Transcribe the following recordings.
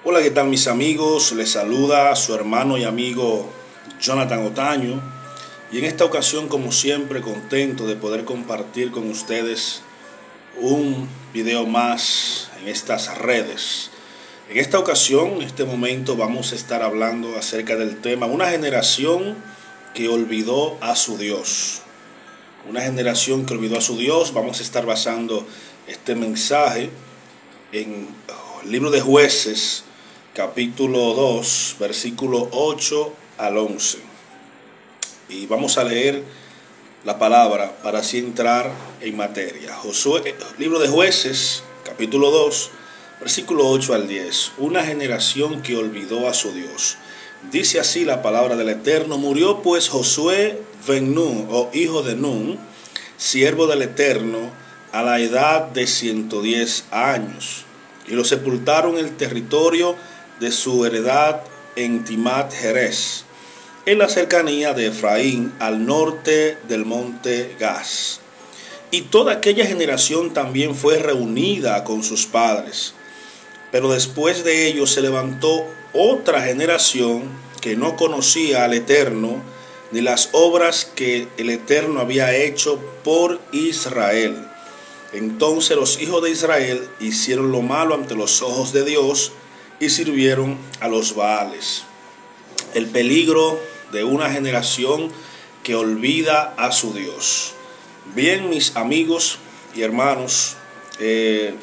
Hola, ¿qué tal mis amigos? Les saluda su hermano y amigo Jonathan Otaño. Y en esta ocasión, como siempre, contento de poder compartir con ustedes un video más en estas redes. En esta ocasión, en este momento, vamos a estar hablando acerca del tema una generación que olvidó a su Dios. Una generación que olvidó a su Dios. Vamos a estar basando este mensaje en el libro de Jueces, capítulo 2, versículo 8 al 11. Y vamos a leer la palabra para así entrar en materia. Libro de Jueces, capítulo 2, versículo 8 al 10. Una generación que olvidó a su Dios. Dice así la palabra del Eterno: murió pues Josué ben Nun, o hijo de Nun, siervo del Eterno, a la edad de 110 años. Y lo sepultaron en el territorio de su heredad en Timat Jerez, en la cercanía de Efraín, al norte del monte Gaz. Y toda aquella generación también fue reunida con sus padres. Pero después de ellos se levantó otra generación que no conocía al Eterno, ni las obras que el Eterno había hecho por Israel. Entonces los hijos de Israel hicieron lo malo ante los ojos de Dios y sirvieron a los Baales. El peligro de una generación que olvida a su Dios. Bien, mis amigos y hermanos, es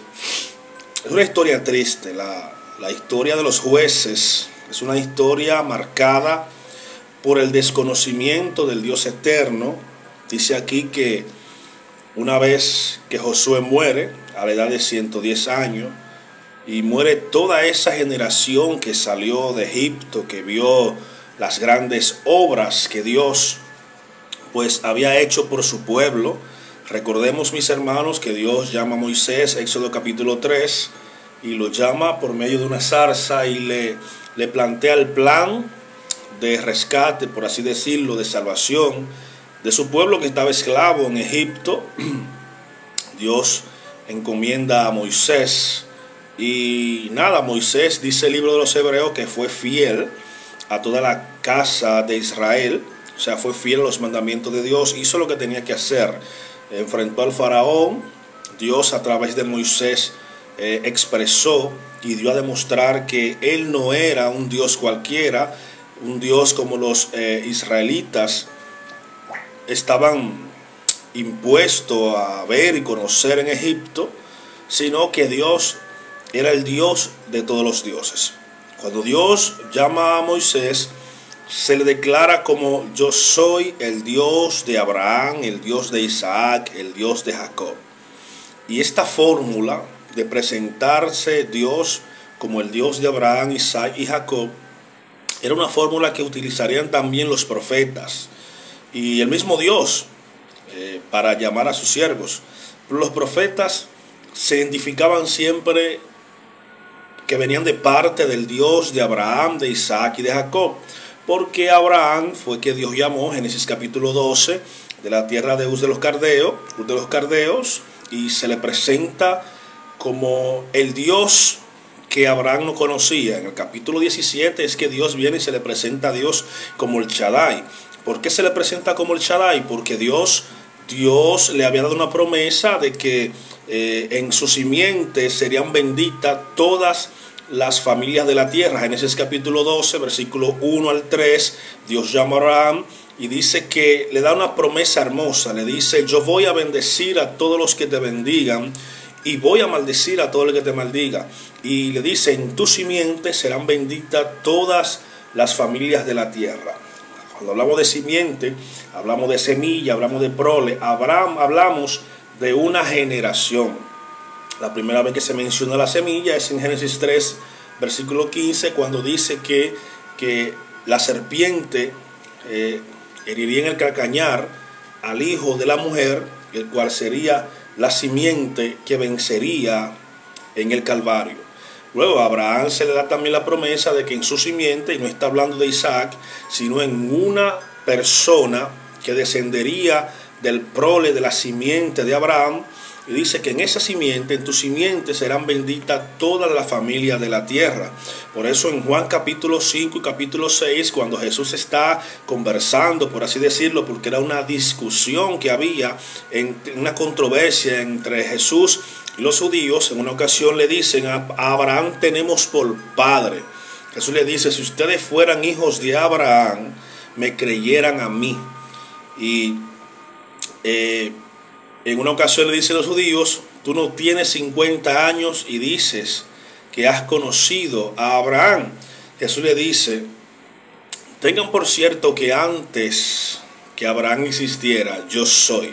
una historia triste. La historia de los jueces es una historia marcada por el desconocimiento del Dios eterno. Dice aquí que una vez que Josué muere a la edad de 110 años, y muere toda esa generación que salió de Egipto, que vio las grandes obras que Dios pues había hecho por su pueblo. Recordemos, mis hermanos, que Dios llama a Moisés, Éxodo capítulo 3, y lo llama por medio de una zarza y le plantea el plan de rescate, por así decirlo, de salvación de su pueblo que estaba esclavo en Egipto. Dios encomienda a Moisés. Y nada, Moisés, dice el libro de los Hebreos, que fue fiel a toda la casa de Israel. O sea, fue fiel a los mandamientos de Dios, hizo lo que tenía que hacer. Enfrentó al faraón. Dios, a través de Moisés, expresó y dio a demostrar que él no era un Dios cualquiera, un Dios como los israelitas estaban impuestos a ver y conocer en Egipto, sino que Dios era el Dios de todos los dioses. Cuando Dios llama a Moisés, se le declara como: yo soy el Dios de Abraham, el Dios de Isaac, el Dios de Jacob. Y esta fórmula de presentarse Dios como el Dios de Abraham, Isaac y Jacob era una fórmula que utilizarían también los profetas y el mismo Dios para llamar a sus siervos. Pero los profetas se identificaban siempre que venían de parte del Dios de Abraham, de Isaac y de Jacob, porque Abraham fue que Dios llamó, Génesis capítulo 12, de la tierra de Uz de los Cardeos, y se le presenta como el Dios que Abraham no conocía. En el capítulo 17 es que Dios viene y se le presenta a Dios como el Shaddai. ¿Por qué se le presenta como el Shaddai? Porque Dios le había dado una promesa de que en su simiente serían benditas todas las familias de la tierra. Génesis capítulo 12, versículo 1 al 3, Dios llama a Abraham y dice que le da una promesa hermosa. Le dice: yo voy a bendecir a todos los que te bendigan y voy a maldecir a todo el que te maldiga. Y le dice: en tu simiente serán benditas todas las familias de la tierra. Cuando hablamos de simiente, hablamos de semilla, hablamos de prole, hablamos de una generación. La primera vez que se menciona la semilla es en Génesis 3, versículo 15, cuando dice que la serpiente heriría en el calcañar al hijo de la mujer, el cual sería la simiente que vencería en el Calvario. Luego a Abraham se le da también la promesa de que en su simiente, y no está hablando de Isaac, sino en una persona que descendería del prole de la simiente de Abraham, Y dice que en esa simiente, en tu simiente serán benditas todas las familias de la tierra. Por eso en Juan capítulo 5 y capítulo 6, cuando Jesús está conversando, por así decirlo, porque era una discusión que había, una controversia entre Jesús y los judíos, en una ocasión le dicen: a Abraham tenemos por padre. Jesús le dice: si ustedes fueran hijos de Abraham, me creyeran a mí. Y en una ocasión le dice a los judíos: tú no tienes 50 años y dices que has conocido a Abraham. Jesús le dice: tengan por cierto que antes que Abraham existiera, yo soy.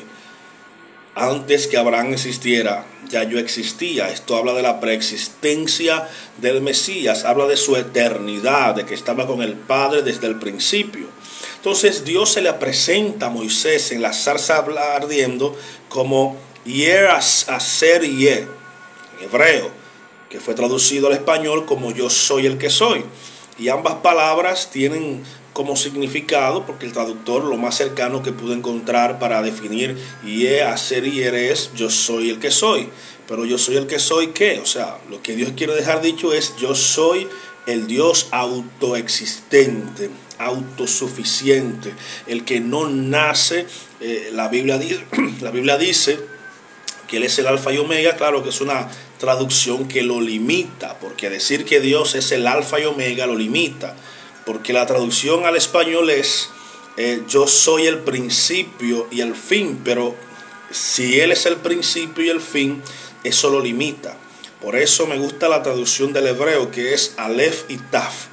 Antes que Abraham existiera, ya yo existía. Esto habla de la preexistencia del Mesías, habla de su eternidad, de que estaba con el Padre desde el principio. Entonces Dios se le presenta a Moisés en la zarza ardiendo como Yer Aser Ye, en hebreo, que fue traducido al español como yo soy el que soy. Y ambas palabras tienen como significado, porque el traductor lo más cercano que pudo encontrar para definir Yer Aser Yer es yo soy el que soy. Pero yo soy el que soy, ¿qué? O sea, lo que Dios quiere dejar dicho es: yo soy el Dios autoexistente, autosuficiente, el que no nace. La Biblia dice que Él es el alfa y omega. Claro que es una traducción que lo limita, porque decir que Dios es el alfa y omega lo limita, porque la traducción al español es yo soy el principio y el fin, pero si Él es el principio y el fin, eso lo limita. Por eso me gusta la traducción del hebreo, que es Aleph y Taf,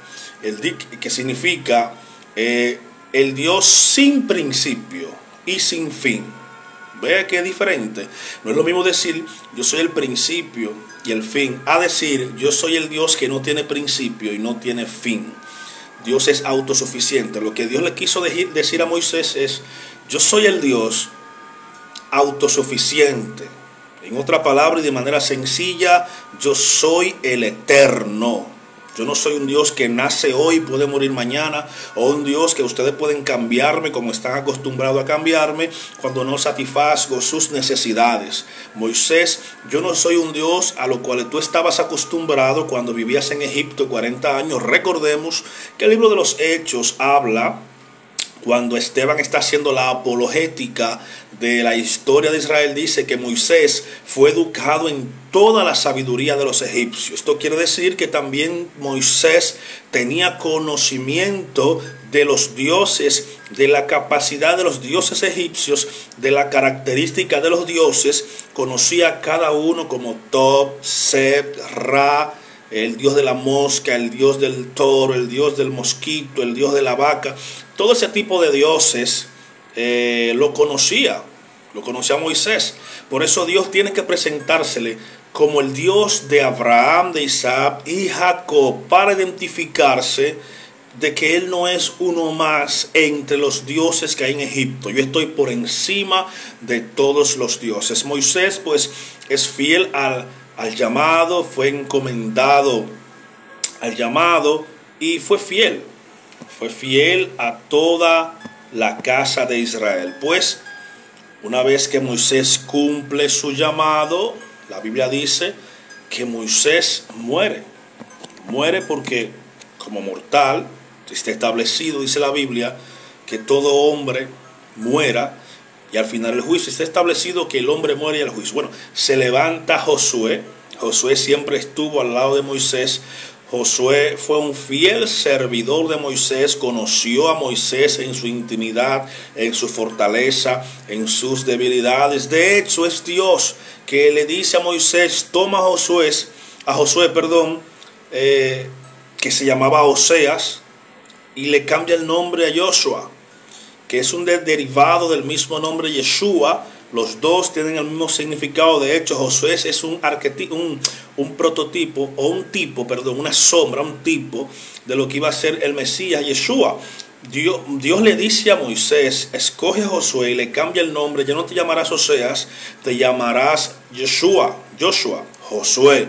que significa el Dios sin principio y sin fin. Vea que es diferente. No es lo mismo decir yo soy el principio y el fin, a decir yo soy el Dios que no tiene principio y no tiene fin. Dios es autosuficiente. Lo que Dios le quiso decir a Moisés es: yo soy el Dios autosuficiente. En otra palabra y de manera sencilla, yo soy el eterno. Yo no soy un Dios que nace hoy y puede morir mañana, o un Dios que ustedes pueden cambiarme como están acostumbrados a cambiarme cuando no satisfazgo sus necesidades. Moisés, yo no soy un Dios a lo cual tú estabas acostumbrado cuando vivías en Egipto 40 años. Recordemos que el libro de los Hechos habla, cuando Esteban está haciendo la apologética de la historia de Israel, dice que Moisés fue educado en toda la sabiduría de los egipcios. Esto quiere decir que también Moisés tenía conocimiento de los dioses, de la capacidad de los dioses egipcios, de la característica de los dioses. Conocía cada uno como Tob, Seb, Ra, el dios de la mosca, el dios del toro, el dios del mosquito, el dios de la vaca. Todo ese tipo de dioses lo conocía Moisés. Por eso Dios tiene que presentársele como el Dios de Abraham, de Isaac y Jacob, para identificarse de que Él no es uno más entre los dioses que hay en Egipto. Yo estoy por encima de todos los dioses. Moisés pues es fiel al llamado, fue encomendado al llamado y fue fiel a toda la casa de Israel. Pues una vez que Moisés cumple su llamado, la Biblia dice que Moisés muere porque como mortal está establecido, dice la Biblia, que todo hombre muera y al final el juicio. Está establecido que el hombre muere y el juicio. Bueno, se levanta Josué. Josué siempre estuvo al lado de Moisés. Josué fue un fiel servidor de Moisés, conoció a Moisés en su intimidad, en su fortaleza, en sus debilidades. De hecho, es Dios que le dice a Moisés: toma a Josué, que se llamaba Oseas, y le cambia el nombre a Joshua, que es un derivado del mismo nombre Yeshua. Los dos tienen el mismo significado. De hecho, Josué es un arquetipo, un prototipo, o una sombra, un tipo de lo que iba a ser el Mesías, Yeshua. Dios le dice a Moisés: escoge a Josué y le cambia el nombre. Ya no te llamarás Oseas, te llamarás Joshua, Josué,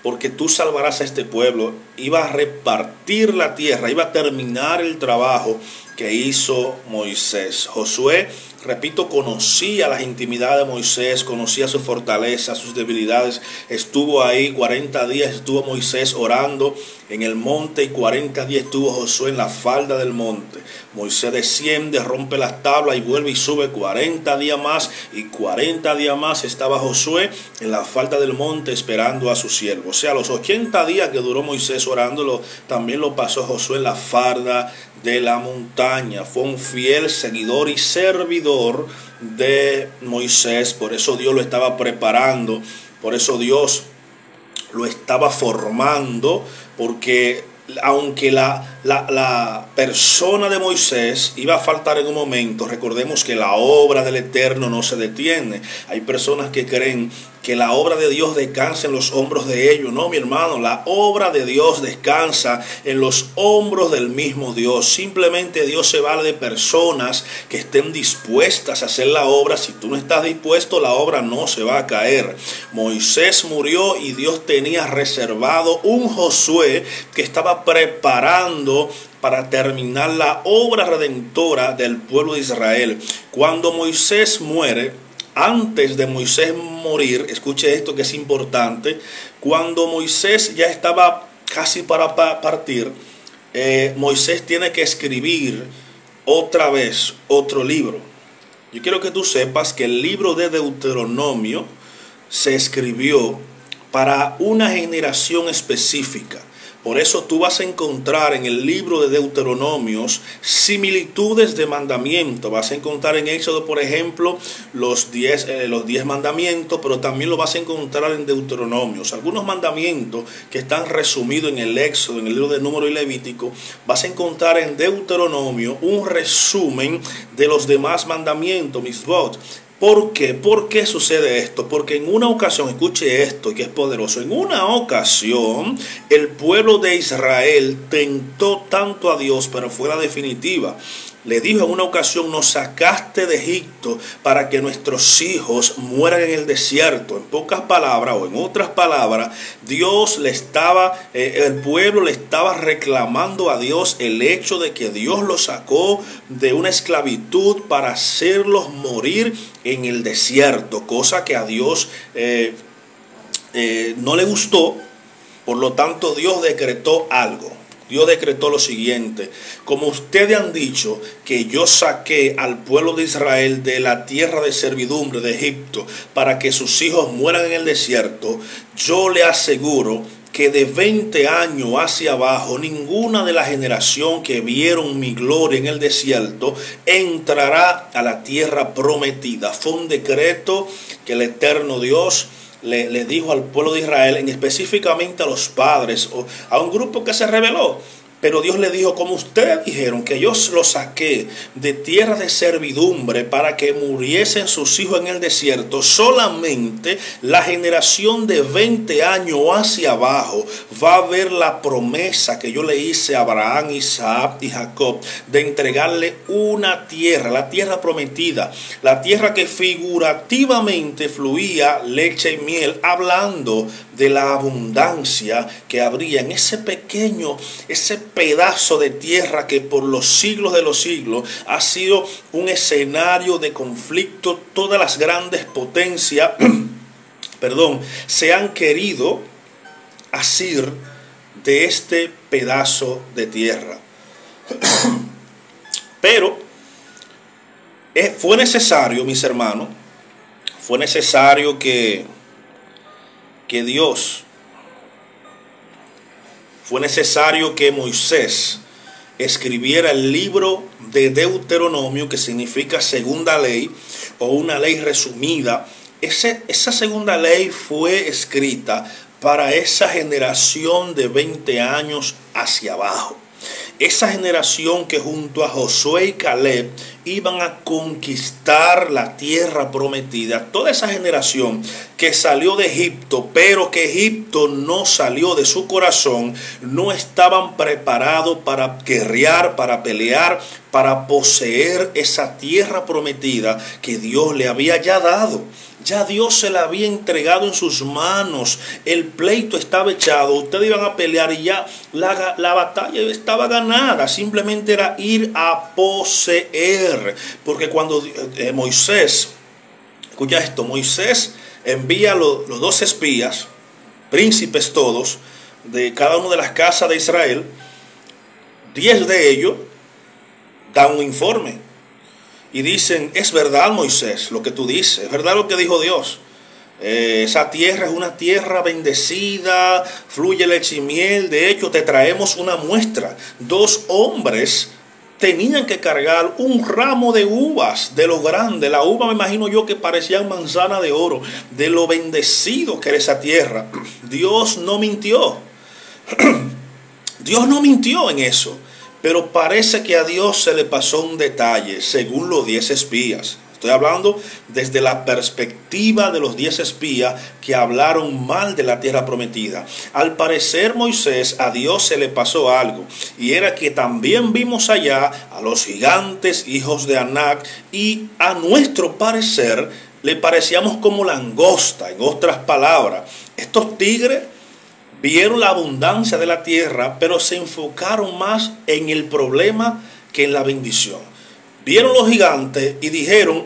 porque tú salvarás a este pueblo. Iba a repartir la tierra, iba a terminar el trabajo que hizo Moisés. Josué, repito, conocía las intimidades de Moisés, conocía su fortaleza, sus debilidades. Estuvo ahí 40 días, estuvo Moisés orando en el monte y 40 días estuvo Josué en la falda del monte. Moisés desciende, rompe las tablas y vuelve y sube 40 días más, y 40 días más estaba Josué en la falda del monte esperando a su siervo. O sea, los 80 días que duró Moisés orándolo, también lo pasó Josué en la falda de la montaña. Fue un fiel seguidor y servidor de Moisés. Por eso Dios lo estaba preparando, por eso Dios lo estaba formando, porque aunque la persona de Moisés iba a faltar en un momento, recordemos que la obra del Eterno no se detiene. Hay personas que creen que la obra de Dios descansa en los hombros de ellos. No, mi hermano, la obra de Dios descansa en los hombros del mismo Dios. Simplemente Dios se vale de personas que estén dispuestas a hacer la obra. Si tú no estás dispuesto, la obra no se va a caer. Moisés murió y Dios tenía reservado un Josué que estaba preparando para terminar la obra redentora del pueblo de Israel. Cuando Moisés muere, antes de Moisés morir, escuche esto que es importante, cuando Moisés ya estaba casi para partir, Moisés tiene que escribir otra vez otro libro. Yo quiero que tú sepas que el libro de Deuteronomio se escribió para una generación específica. Por eso tú vas a encontrar en el libro de Deuteronomios similitudes de mandamientos. Vas a encontrar en Éxodo, por ejemplo, los 10 mandamientos, pero también lo vas a encontrar en Deuteronomios. Algunos mandamientos que están resumidos en el Éxodo, en el libro de Número y Levítico, vas a encontrar en Deuteronomio un resumen de los demás mandamientos, mitzvot. ¿Por qué? ¿Por qué sucede esto? Porque en una ocasión, escuche esto que es poderoso, en una ocasión el pueblo de Israel tentó tanto a Dios, pero fue la definitiva. Le dijo en una ocasión: nos sacaste de Egipto para que nuestros hijos mueran en el desierto. En pocas palabras, o en otras palabras, Dios el pueblo le estaba reclamando a Dios el hecho de que Dios los sacó de una esclavitud para hacerlos morir en el desierto, cosa que a Dios no le gustó. Por lo tanto, Dios decretó algo. Dios decretó lo siguiente: como ustedes han dicho que yo saqué al pueblo de Israel de la tierra de servidumbre de Egipto para que sus hijos mueran en el desierto, yo le aseguro que de 20 años hacia abajo, ninguna de la generación que vieron mi gloria en el desierto entrará a la tierra prometida. Fue un decreto que el eterno Dios le dijo al pueblo de Israel, específicamente a los padres, o a un grupo que se rebeló. Pero Dios le dijo: como ustedes dijeron que yo los saqué de tierra de servidumbre para que muriesen sus hijos en el desierto, solamente la generación de 20 años hacia abajo va a ver la promesa que yo le hice a Abraham, Isaac y Jacob de entregarle una tierra, la tierra prometida, la tierra que figurativamente fluía leche y miel, hablando de la abundancia que habría en ese pedazo de tierra que por los siglos de los siglos ha sido un escenario de conflicto. Todas las grandes potencias se han querido asir de este pedazo de tierra. Pero fue necesario, mis hermanos, fue necesario que Moisés escribiera el libro de Deuteronomio, que significa segunda ley o una ley resumida. Esa segunda ley fue escrita para esa generación de 20 años hacia abajo. Esa generación que junto a Josué y Caleb iban a conquistar la tierra prometida. Toda esa generación que salió de Egipto, pero que Egipto no salió de su corazón, no estaban preparados para guerrear, para pelear, para poseer esa tierra prometida que Dios le había ya dado. Ya Dios se la había entregado en sus manos. El pleito estaba echado. Ustedes iban a pelear y ya la batalla estaba ganada. Simplemente era ir a poseer. Porque cuando Moisés, escucha esto, Moisés envía los 12 espías, príncipes todos, de cada una de las casas de Israel. 10 de ellos dan un informe y dicen: es verdad, Moisés, lo que tú dices, es verdad lo que dijo Dios. Esa tierra es una tierra bendecida, fluye leche y miel. De hecho, te traemos una muestra. 2 hombres tenían que cargar un ramo de uvas, de lo grande. La uva, me imagino yo, que parecían manzana de oro, de lo bendecido que era esa tierra. Dios no mintió. Dios no mintió en eso. Pero parece que a Dios se le pasó un detalle, según los 10 espías. Estoy hablando desde la perspectiva de los 10 espías que hablaron mal de la tierra prometida. Al parecer, Moisés, a Dios se le pasó algo. Y era que también vimos allá a los gigantes, hijos de Anac, y a nuestro parecer le parecíamos como langosta. En otras palabras, estos tigres vieron la abundancia de la tierra, pero se enfocaron más en el problema que en la bendición. Vieron los gigantes y dijeron: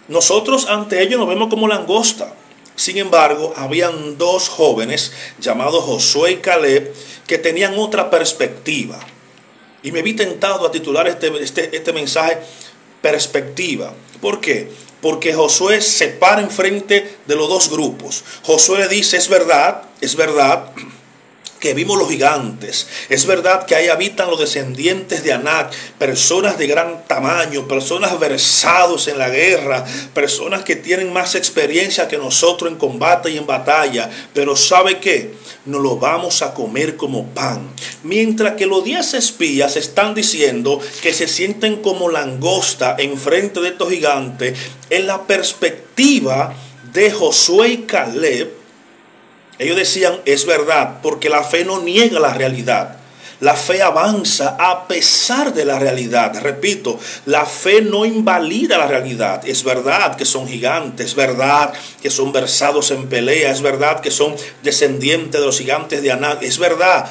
nosotros ante ellos nos vemos como langosta. Sin embargo, habían 2 jóvenes llamados Josué y Caleb que tenían otra perspectiva. Y me vi tentado a titular este mensaje perspectiva. ¿Por qué? Porque Josué se para enfrente de los 2 grupos. Josué le dice: es verdad que vimos los gigantes, es verdad que ahí habitan los descendientes de Anac, personas de gran tamaño, personas versados en la guerra, personas que tienen más experiencia que nosotros en combate y en batalla, pero ¿sabe qué? Nos lo vamos a comer como pan. Mientras que los 10 espías están diciendo que se sienten como langosta enfrente de estos gigantes, en la perspectiva de Josué y Caleb, ellos decían: es verdad, porque la fe no niega la realidad. La fe avanza a pesar de la realidad. Repito, la fe no invalida la realidad. Es verdad que son gigantes, es verdad que son versados en pelea, es verdad que son descendientes de los gigantes de Anac, es verdad,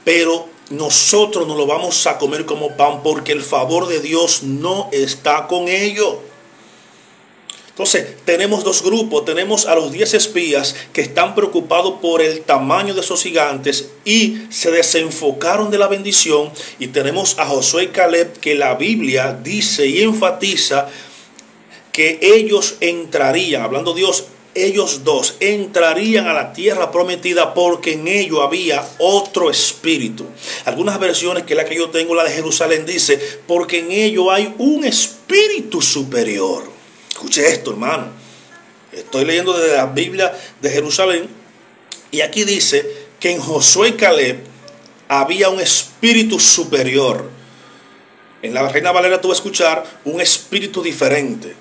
pero nosotros nos lo vamos a comer como pan porque el favor de Dios no está con ellos. Entonces, tenemos 2 grupos. Tenemos a los 10 espías que están preocupados por el tamaño de esos gigantes y se desenfocaron de la bendición. Y tenemos a Josué y Caleb, que la Biblia dice y enfatiza que ellos entrarían, hablando Dios, ellos 2 entrarían a la tierra prometida porque en ello había otro espíritu. Algunas versiones, que la que yo tengo, la de Jerusalén, dice: porque en ello hay un espíritu superior. Escuche esto, hermano. Estoy leyendo desde la Biblia de Jerusalén. Y aquí dice que en Josué y Caleb había un espíritu superior. En la Reina Valera tú vas a escuchar un espíritu diferente.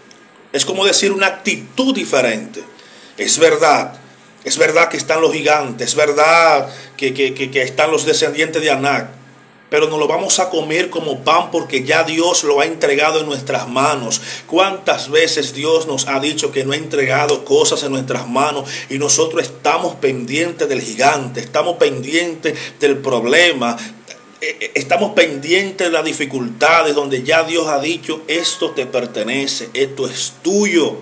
Es como decir una actitud diferente. Es verdad que están los gigantes. Es verdad que están los descendientes de Anac. Pero nos lo vamos a comer como pan porque ya Dios lo ha entregado en nuestras manos. ¿Cuántas veces Dios nos ha dicho que no ha entregado cosas en nuestras manos y nosotros estamos pendientes del gigante, estamos pendientes del problema, estamos pendientes de las dificultades donde ya Dios ha dicho: esto te pertenece, esto es tuyo?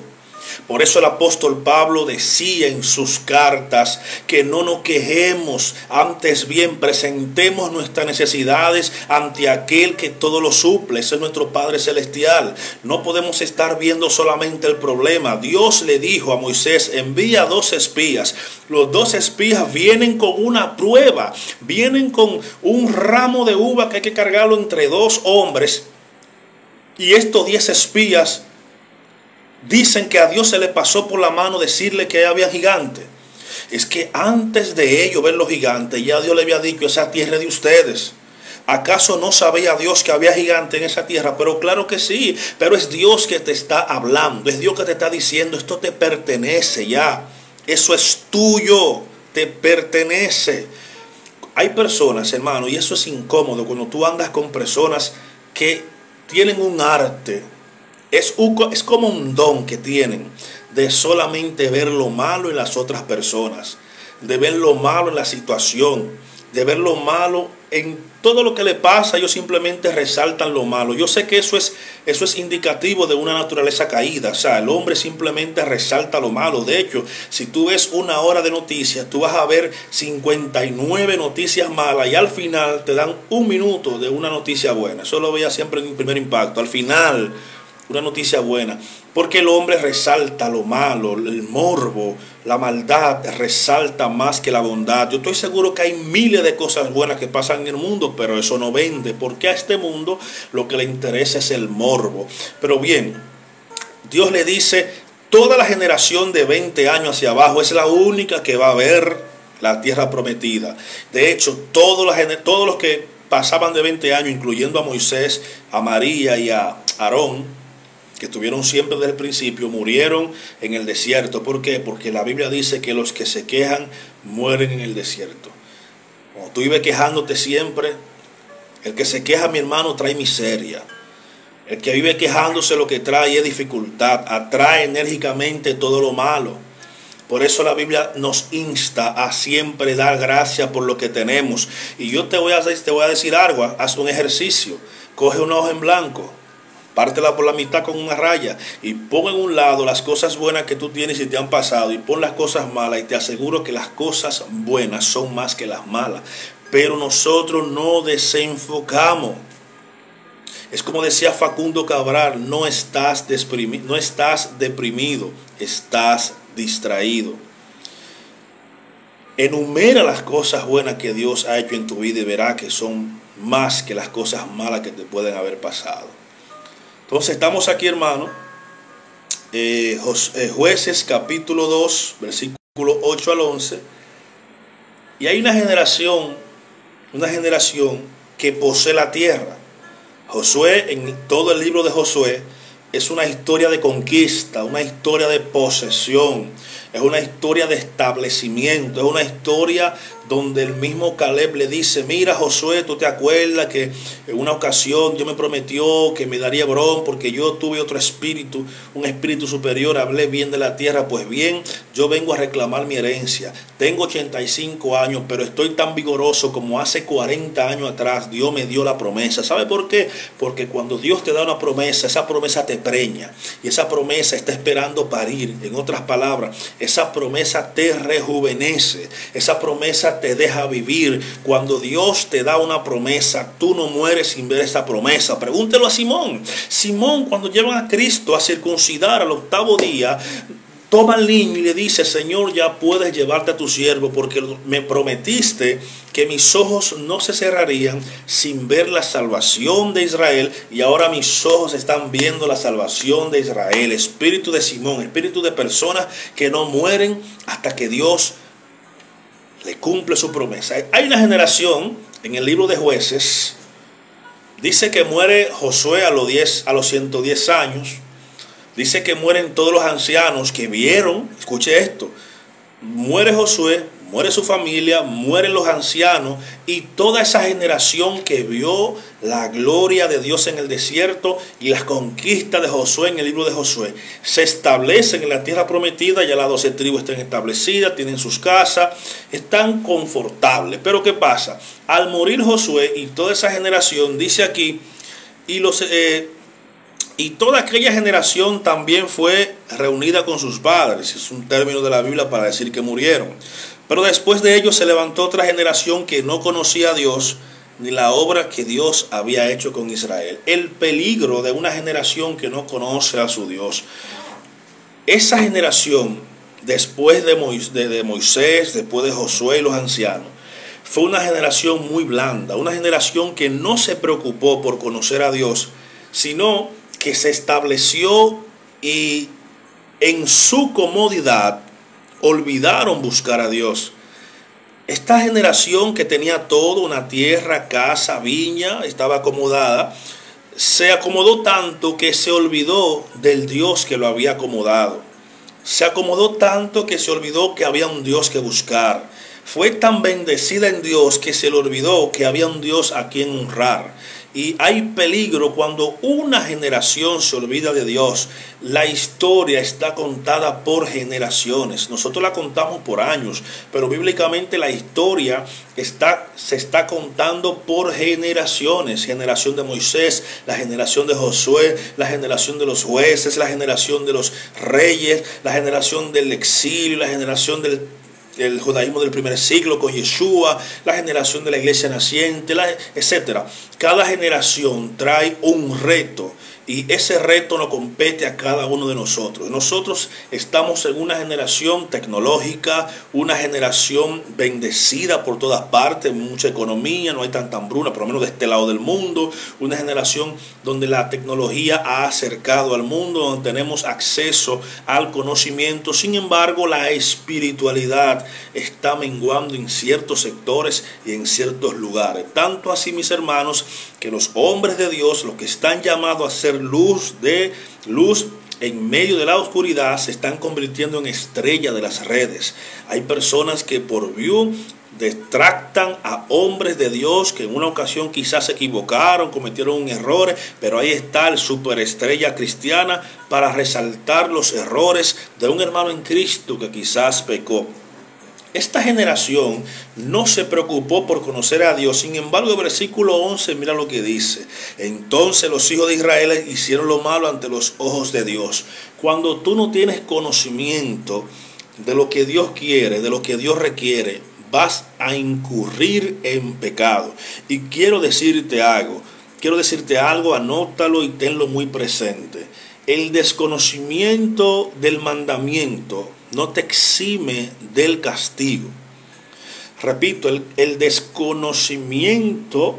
Por eso el apóstol Pablo decía en sus cartas que no nos quejemos, antes bien presentemos nuestras necesidades ante aquel que todo lo suple. Ese es nuestro Padre Celestial. No podemos estar viendo solamente el problema. Dios le dijo a Moisés: envía 2 espías. Los 2 espías vienen con una prueba, vienen con un ramo de uva que hay que cargarlo entre 2 hombres. Y estos 10 espías dicen que a Dios se le pasó por la mano decirle que había gigantes. Es que antes de ellos ver los gigantes, ya Dios le había dicho: esa tierra es de ustedes. ¿Acaso no sabía Dios que había gigantes en esa tierra? Pero claro que sí, pero es Dios que te está hablando, es Dios que te está diciendo: esto te pertenece ya, eso es tuyo, te pertenece. Hay personas, hermano, y eso es incómodo cuando tú andas con personas que tienen un arte. Es como un don que tienen de solamente ver lo malo en las otras personas, de ver lo malo en la situación, de ver lo malo en todo lo que le pasa. Ellos simplemente resaltan lo malo. Yo sé que eso es indicativo de una naturaleza caída. O sea, el hombre simplemente resalta lo malo. De hecho, si tú ves una hora de noticias, tú vas a ver 59 noticias malas y al final te dan un minuto de una noticia buena. Eso lo veía siempre en mi primer impacto. Al final, una noticia buena. Porque el hombre resalta lo malo, el morbo, la maldad resalta más que la bondad. Yo estoy seguro que hay miles de cosas buenas que pasan en el mundo, pero eso no vende, porque a este mundo lo que le interesa es el morbo. Pero bien, Dios le dice, toda la generación de 20 años hacia abajo es la única que va a ver la tierra prometida. De hecho, todos los que pasaban de 20 años, incluyendo a Moisés, a María y a Aarón, que estuvieron siempre desde el principio, murieron en el desierto. ¿Por qué? Porque la Biblia dice que los que se quejan mueren en el desierto. Cuando tú vives quejándote siempre, el que se queja, mi hermano, trae miseria. El que vive quejándose lo que trae es dificultad, atrae enérgicamente todo lo malo. Por eso la Biblia nos insta a siempre dar gracias por lo que tenemos. Y yo te voy a decir algo, haz un ejercicio, coge una hoja en blanco, pártela por la mitad con una raya y pon en un lado las cosas buenas que tú tienes y te han pasado, y pon las cosas malas, y te aseguro que las cosas buenas son más que las malas. Pero nosotros no desenfocamos. Es como decía Facundo Cabral, no estás deprimido, estás distraído. Enumera las cosas buenas que Dios ha hecho en tu vida y verás que son más que las cosas malas que te pueden haber pasado. Entonces estamos aquí, hermano, Jueces capítulo 2, versículo 8 al 11. Y hay una generación que posee la tierra. Josué, en todo el libro de Josué, es una historia de conquista, una historia de posesión, es una historia de establecimiento, es una historia donde el mismo Caleb le dice, mira Josué, tú te acuerdas que en una ocasión Dios me prometió que me daría Hebrón porque yo tuve otro espíritu, un espíritu superior, hablé bien de la tierra. Pues bien, yo vengo a reclamar mi herencia. Tengo 85 años, pero estoy tan vigoroso como hace 40 años atrás Dios me dio la promesa. ¿Sabe por qué? Porque cuando Dios te da una promesa, esa promesa te preña y esa promesa está esperando parir. En otras palabras, esa promesa te rejuvenece, esa promesa te deja vivir. Cuando Dios te da una promesa, tú no mueres sin ver esa promesa. Pregúntelo a Simón. Simón, cuando llevan a Cristo a circuncidar al 8º día, toma al niño y le dice, Señor, ya puedes llevarte a tu siervo porque me prometiste que mis ojos no se cerrarían sin ver la salvación de Israel, y ahora mis ojos están viendo la salvación de Israel. Espíritu de Simón, espíritu de personas que no mueren hasta que Dios le cumple su promesa. Hay una generación en el libro de Jueces, dice que muere Josué a los 110 años. Dice que mueren todos los ancianos que vieron, escuche esto, muere Josué, muere su familia, mueren los ancianos y toda esa generación que vio la gloria de Dios en el desierto y las conquistas de Josué en el libro de Josué. Se establecen en la tierra prometida, ya las 12 tribus están establecidas, tienen sus casas, están confortables. Pero ¿qué pasa? Al morir Josué y toda esa generación, dice aquí, y toda aquella generación también fue reunida con sus padres. Es un término de la Biblia para decir que murieron. Pero después de ellos se levantó otra generación que no conocía a Dios ni la obra que Dios había hecho con Israel. El peligro de una generación que no conoce a su Dios. Esa generación, después de Moisés, después de Josué y los ancianos, fue una generación muy blanda, una generación que no se preocupó por conocer a Dios, sino que se estableció y en su comodidad olvidaron buscar a Dios. Esta generación que tenía todo, una tierra, casa, viña, estaba acomodada, se acomodó tanto que se olvidó del Dios que lo había acomodado. Se acomodó tanto que se olvidó que había un Dios que buscar. Fue tan bendecida en Dios que se le olvidó que había un Dios a quien honrar. Y hay peligro cuando una generación se olvida de Dios. La historia está contada por generaciones. Nosotros la contamos por años, pero bíblicamente la historia se está contando por generaciones. Generación de Moisés, la generación de Josué, la generación de los jueces, la generación de los reyes, la generación del exilio, la generación del judaísmo del primer siglo con Yeshua, la generación de la iglesia naciente, etcétera. Cada generación trae un reto y ese reto nos compete a cada uno de nosotros. Nosotros estamos en una generación tecnológica, una generación bendecida por todas partes, mucha economía, no hay tanta hambruna, por lo menos de este lado del mundo, una generación donde la tecnología ha acercado al mundo, donde tenemos acceso al conocimiento. Sin embargo, la espiritualidad está menguando en ciertos sectores y en ciertos lugares. Tanto así, mis hermanos, que los hombres de Dios, los que están llamados a ser luz en medio de la oscuridad, se están convirtiendo en estrellas de las redes. Hay personas que por view detractan a hombres de Dios que en una ocasión quizás se equivocaron, cometieron un error, pero ahí está el superestrella cristiana para resaltar los errores de un hermano en Cristo que quizás pecó. Esta generación no se preocupó por conocer a Dios. Sin embargo, el versículo 11, mira lo que dice. Entonces los hijos de Israel hicieron lo malo ante los ojos de Dios. Cuando tú no tienes conocimiento de lo que Dios quiere, de lo que Dios requiere, vas a incurrir en pecado. Y quiero decirte algo, anótalo y tenlo muy presente. El desconocimiento del mandamiento no te exime del castigo. Repito, el desconocimiento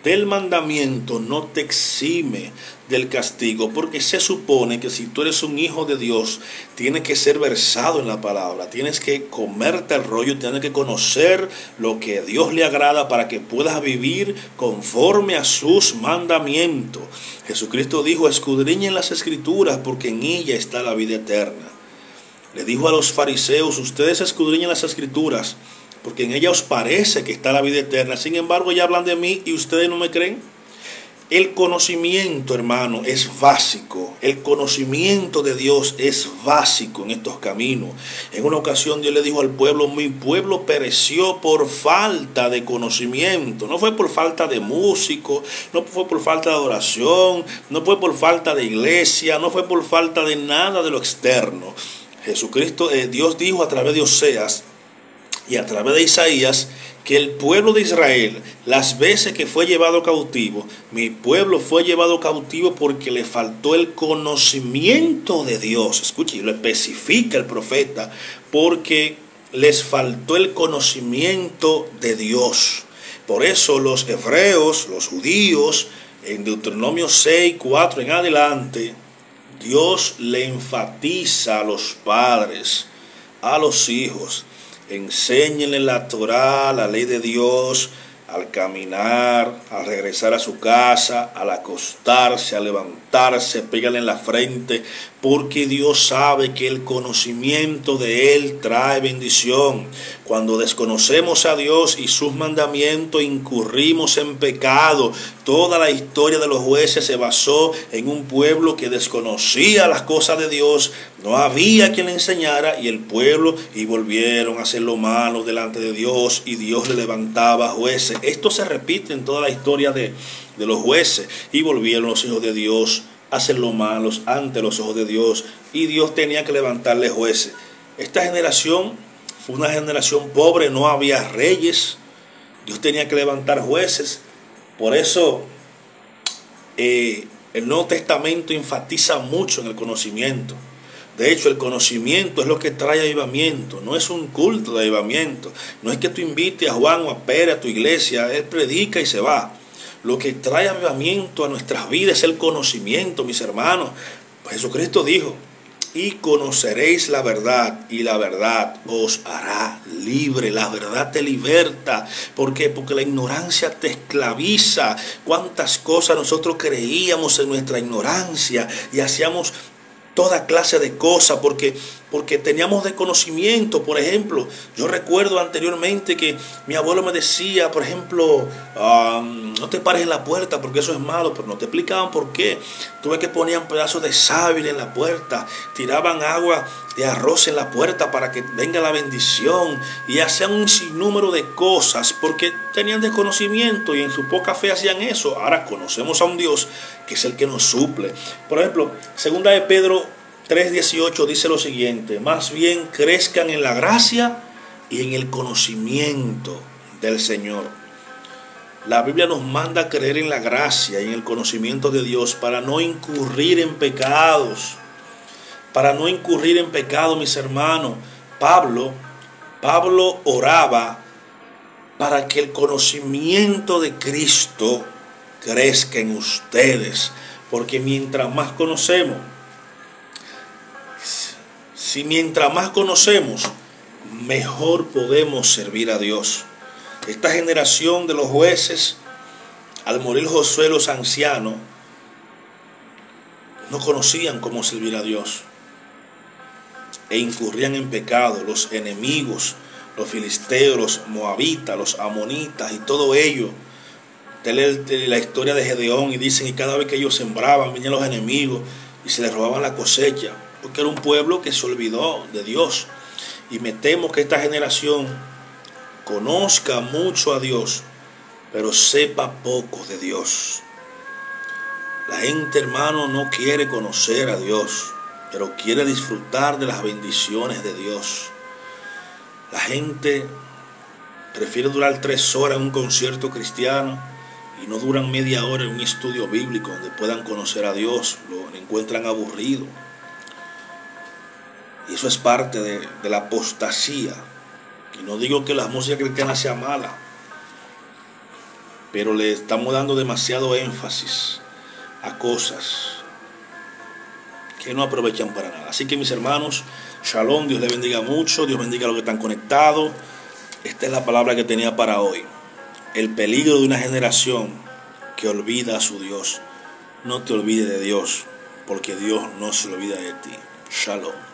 del mandamiento no te exime del castigo, porque se supone que si tú eres un hijo de Dios, tienes que ser versado en la palabra, tienes que comerte el rollo, tienes que conocer lo que a Dios le agrada para que puedas vivir conforme a sus mandamientos. Jesucristo dijo: escudriñen las escrituras porque en ella está la vida eterna. Le dijo a los fariseos: ustedes escudriñen las escrituras porque en ella os parece que está la vida eterna. Sin embargo, ya hablan de mí y ustedes no me creen. El conocimiento, hermano, es básico. El conocimiento de Dios es básico en estos caminos. En una ocasión Dios le dijo al pueblo: mi pueblo pereció por falta de conocimiento. No fue por falta de músicos, no fue por falta de adoración, no fue por falta de iglesia, no fue por falta de nada de lo externo. Jesucristo, Dios dijo a través de Oseas y a través de Isaías que el pueblo de Israel, las veces que fue llevado cautivo, mi pueblo fue llevado cautivo porque le faltó el conocimiento de Dios. Escuche, lo especifica el profeta, porque les faltó el conocimiento de Dios. Por eso los hebreos, los judíos, en Deuteronomio 6:4 en adelante, Dios le enfatiza a los padres, a los hijos: enséñenle la Torá, la ley de Dios, al caminar, al regresar a su casa, al acostarse, al levantarse, pégale en la frente, porque Dios sabe que el conocimiento de Él trae bendición. Cuando desconocemos a Dios y sus mandamientos, incurrimos en pecado. Toda la historia de los jueces se basó en un pueblo que desconocía las cosas de Dios, no había quien le enseñara, y el pueblo volvieron a hacer lo malo delante de Dios, y Dios le levantaba jueces. Esto se repite en toda la historia de los jueces, y volvieron los hijos de Dios a hacer lo malo ante los ojos de Dios, y Dios tenía que levantarle jueces. Esta generación fue una generación pobre, no había reyes, Dios tenía que levantar jueces. Por eso el Nuevo Testamento enfatiza mucho en el conocimiento. De hecho, el conocimiento es lo que trae avivamiento. No es un culto de avivamiento. No es que tú invites a Juan o a Pérez a tu iglesia. Él predica y se va. Lo que trae avivamiento a nuestras vidas es el conocimiento, mis hermanos. Jesucristo dijo: y conoceréis la verdad, y la verdad os hará libre. La verdad te liberta. ¿Por qué? Porque la ignorancia te esclaviza. ¿Cuántas cosas nosotros creíamos en nuestra ignorancia y hacíamos toda clase de cosas porque porque teníamos desconocimiento. Por ejemplo, yo recuerdo anteriormente que mi abuelo me decía, por ejemplo, no te pares en la puerta porque eso es malo, pero no te explicaban por qué. Tuve que ponían pedazos de sábila en la puerta, tiraban agua de arroz en la puerta para que venga la bendición, y hacían un sinnúmero de cosas porque tenían desconocimiento y en su poca fe hacían eso. Ahora conocemos a un Dios que es el que nos suple. Por ejemplo, segunda de Pedro 3:18 dice lo siguiente: más bien crezcan en la gracia y en el conocimiento del Señor. La Biblia nos manda a creer en la gracia y en el conocimiento de Dios para no incurrir en pecados. Para no incurrir en pecado, mis hermanos. Pablo oraba para que el conocimiento de Cristo crezca en ustedes. Porque mientras más conocemos, mientras más conocemos, mejor podemos servir a Dios. Esta generación de los jueces, al morir Josué, los ancianos, no conocían cómo servir a Dios e incurrían en pecado. Los enemigos, los filisteos, los moabitas, los amonitas y todo ello. Usted lee la historia de Gedeón y dicen que cada vez que ellos sembraban venían los enemigos y se les robaban la cosecha, porque era un pueblo que se olvidó de Dios. Y me temo que esta generación conozca mucho a Dios, pero sepa poco de Dios. La gente, hermano, no quiere conocer a Dios, pero quiere disfrutar de las bendiciones de Dios. La gente prefiere durar 3 horas en un concierto cristiano y no duran media hora en un estudio bíblico donde puedan conocer a Dios. Lo encuentran aburrido. Y eso es parte de la apostasía. Y no digo que la música cristiana sea mala, pero le estamos dando demasiado énfasis a cosas que no aprovechan para nada. Así que, mis hermanos, shalom, Dios les bendiga mucho, Dios bendiga a los que están conectados. Esta es la palabra que tenía para hoy. El peligro de una generación que olvida a su Dios. No te olvides de Dios, porque Dios no se olvida de ti. Shalom.